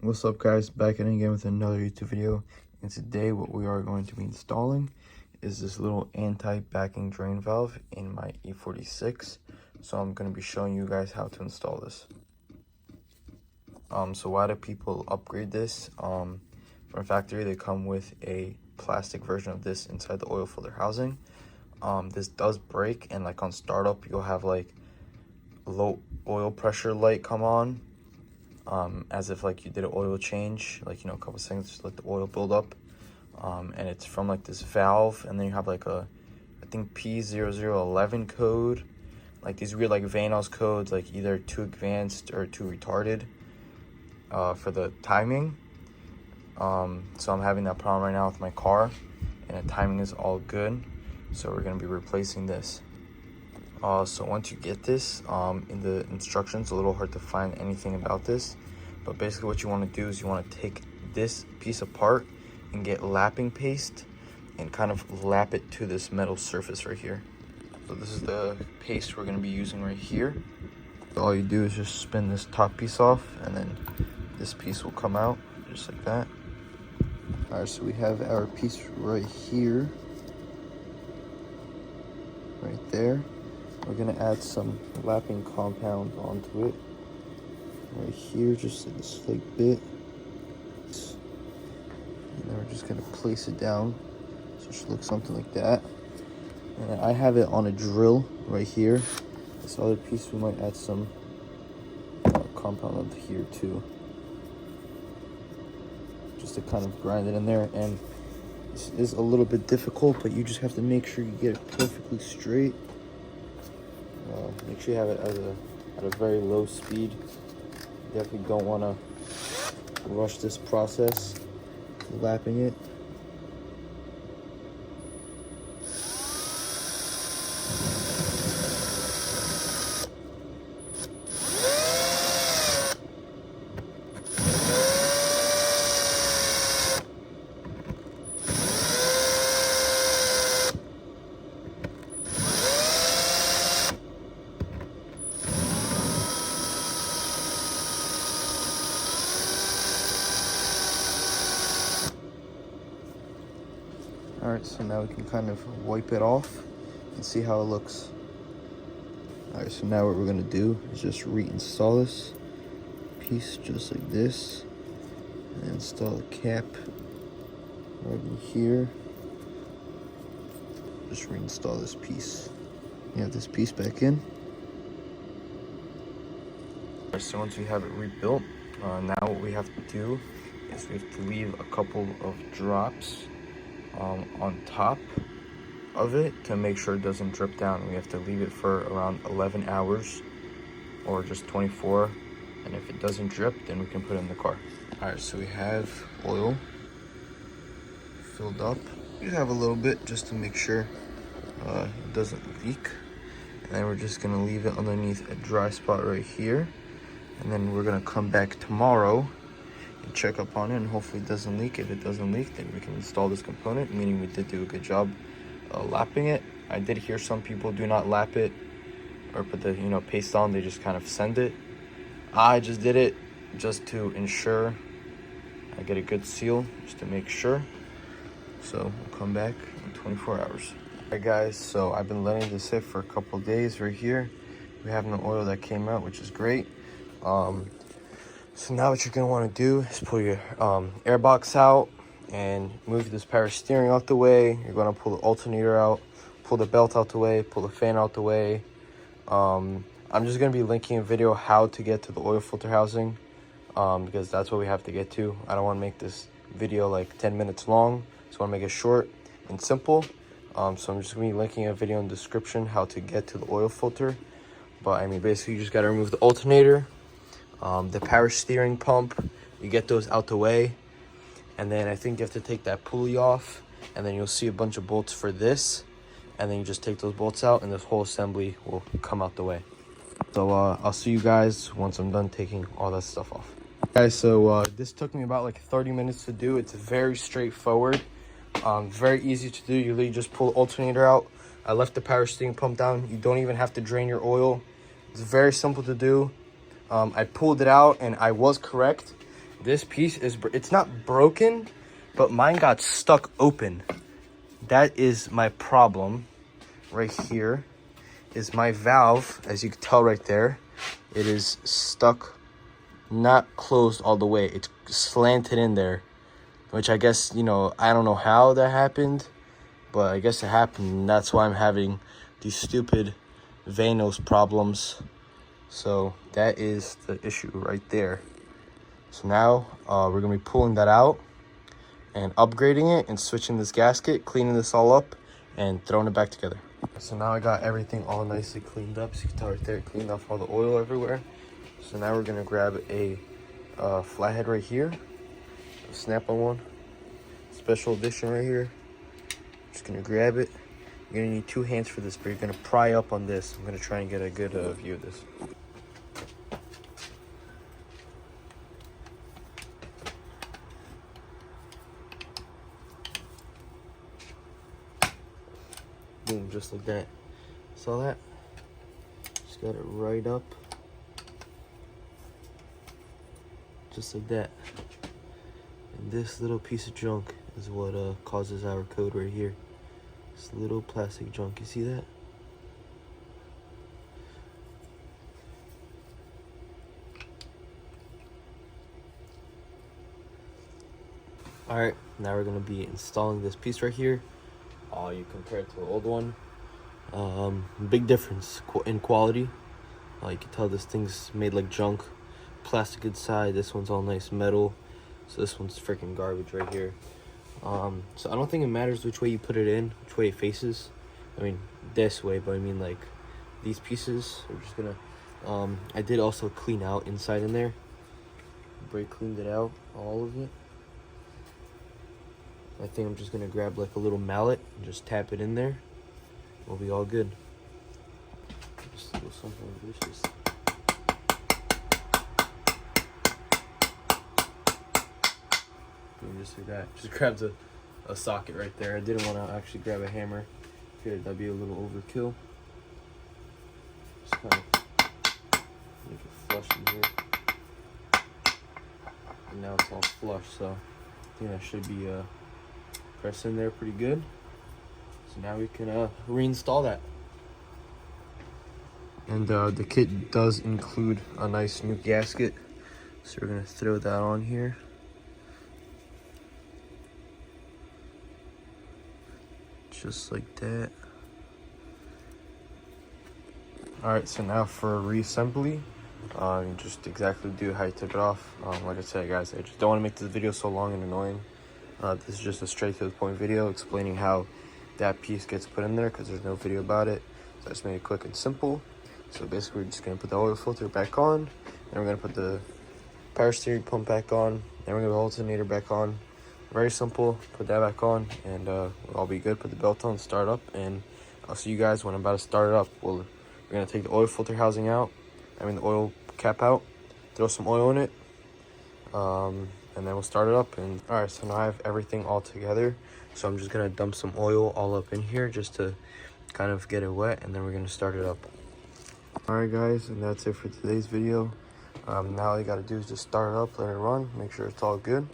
What's up, guys? Back in again with another YouTube video, and today what we are going to be installing is this little anti-backing drain valve in my E46. So I'm going to be showing you guys how to install this. So why do people upgrade this? From factory they come with a plastic version of this inside the oil filter housing. This does break, and like on startup you'll have like low oil pressure light come on, as if like you did an oil change, like, you know, a couple seconds, just let the oil build up. And it's from like this valve, and then you have like a, I think P0011 code, like these weird like Vanos codes, like either too advanced or too retarded for the timing. So I'm having that problem right now with my car, and the timing is all good, so we're going to be replacing this. So once you get this, in the instructions, a little hard to find anything about this, but basically what you want to do is you want to take this piece apart and get lapping paste and kind of lap it to this metal surface right here. So this is the paste we're going to be using right here. So all you do is just spin this top piece off, and then this piece will come out just like that. Alright, so we have our piece right here, right there. We're gonna add some lapping compound onto it right here, just like a slight bit, and then we're just gonna place it down so it should look something like that. And then I have it on a drill right here. This other piece we might add some compound onto here too, just to kind of grind it in there. And this is a little bit difficult, but you just have to make sure you get it perfectly straight. Make sure you have it at a very low speed. You definitely don't want to rush this process, lapping it. Alright, so now we can kind of wipe it off and see how it looks. Alright, so now what we're going to do is just reinstall this piece just like this, and install a cap right in here. Just reinstall this piece. You have this piece back in. Alright, so once we have it rebuilt, now what we have to do is we have to leave a couple of drops on top of it to make sure it doesn't drip down. We have to leave it for around 11 hours or just 24, and if it doesn't drip, then we can put it in the car. All right, so we have oil filled up. We have a little bit just to make sure it doesn't leak, and then we're just gonna leave it underneath a dry spot right here, and then we're gonna come back tomorrow and check up on it, and hopefully it doesn't leak. If it doesn't leak, then we can install this component, meaning we did do a good job lapping it. I did hear some people do not lap it or put the paste on, they just kind of send it. I just did it just to ensure I get a good seal, just to make sure. So we'll come back in 24 hours. Alright guys, so I've been letting this sit for a couple days right here. We have no oil that came out, which is great. So now what you're going to want to do is pull your air box out and move this power steering out the way. You're going to pull the alternator out, pull the belt out the way, pull the fan out the way. I'm just going to be linking a video how to get to the oil filter housing, because that's what we have to get to. I don't want to make this video like 10 minutes long, so I want to make it short and simple. So I'm just going to be linking a video in the description how to get to the oil filter. But I mean, basically you just got to remove the alternator, the power steering pump, you get those out the way, and then I think you have to take that pulley off, and then you'll see a bunch of bolts for this, and then you just take those bolts out and this whole assembly will come out the way. So I'll see you guys once I'm done taking all that stuff off. Guys, so this took me about like 30 minutes to do. It's very straightforward, very easy to do. You literally just pull the alternator out. I left the power steering pump down. You don't even have to drain your oil. It's very simple to do. I pulled it out and I was correct. This piece is, it's not broken, but mine got stuck open. That is my problem. Right here is my valve. As you can tell right there, it is stuck, not closed all the way. It's slanted in there, which I guess, you know, I don't know how that happened, but I guess it happened. And that's why I'm having these stupid Vanos problems. So that is the issue right there. So now we're gonna be pulling that out and upgrading it and switching this gasket, cleaning this all up and throwing it back together. So now I got everything all nicely cleaned up. So you can tell right there, cleaned off all the oil everywhere. So now we're gonna grab a flathead right here, a Snap-on one, special edition right here. Just gonna grab it. You're gonna need 2 hands for this, but you're gonna pry up on this. I'm gonna try and get a good view of this. Boom, just like that. Saw that? Just got it right up. Just like that. And this little piece of junk is what causes our code right here. This little plastic junk, you see that? Alright, now we're gonna be installing this piece right here. You compare it to the old one. Big difference in quality. You can tell this thing's made like junk. Plastic inside, this one's all nice metal. So this one's freaking garbage right here. So I don't think it matters which way you put it in, which way it faces. I mean, this way, but I mean like these pieces. We're just gonna, I did also clean out inside in there. Brake cleaned it out, all of it. I think I'm just gonna grab like a little mallet and just tap it in there. We'll be all good. Just do something vicious. And just like that. Just grabbed a socket right there. I didn't want to actually grab a hammer. Figured that'd be a little overkill. Just kind of make it flush in here. And now it's all flush, so I think that should be pressed in there pretty good. So now we can reinstall that. And the kit does include a nice new gasket. So we're gonna throw that on here. Just like that. Alright, so now for reassembly, you just exactly do how you took it off. Like I said, guys, I just don't want to make this video so long and annoying. This is just a straight to the point video explaining how that piece gets put in there because there's no video about it. So I just made it quick and simple. So basically we're just going to put the oil filter back on, and we're going to put the power steering pump back on, then we're going to put the alternator back on. Very simple. Put that back on and we'll all be good. Put the belt on, start up, and I'll see you guys when I'm about to start it up. We're going to take the oil filter housing out, the oil cap out, throw some oil in it, and then we'll start it up. And all right, so now I have everything all together, so I'm just gonna dump some oil all up in here just to kind of get it wet, and then we're gonna start it up. All right, guys, and that's it for today's video. Now all you gotta do is just start it up, let it run, make sure it's all good,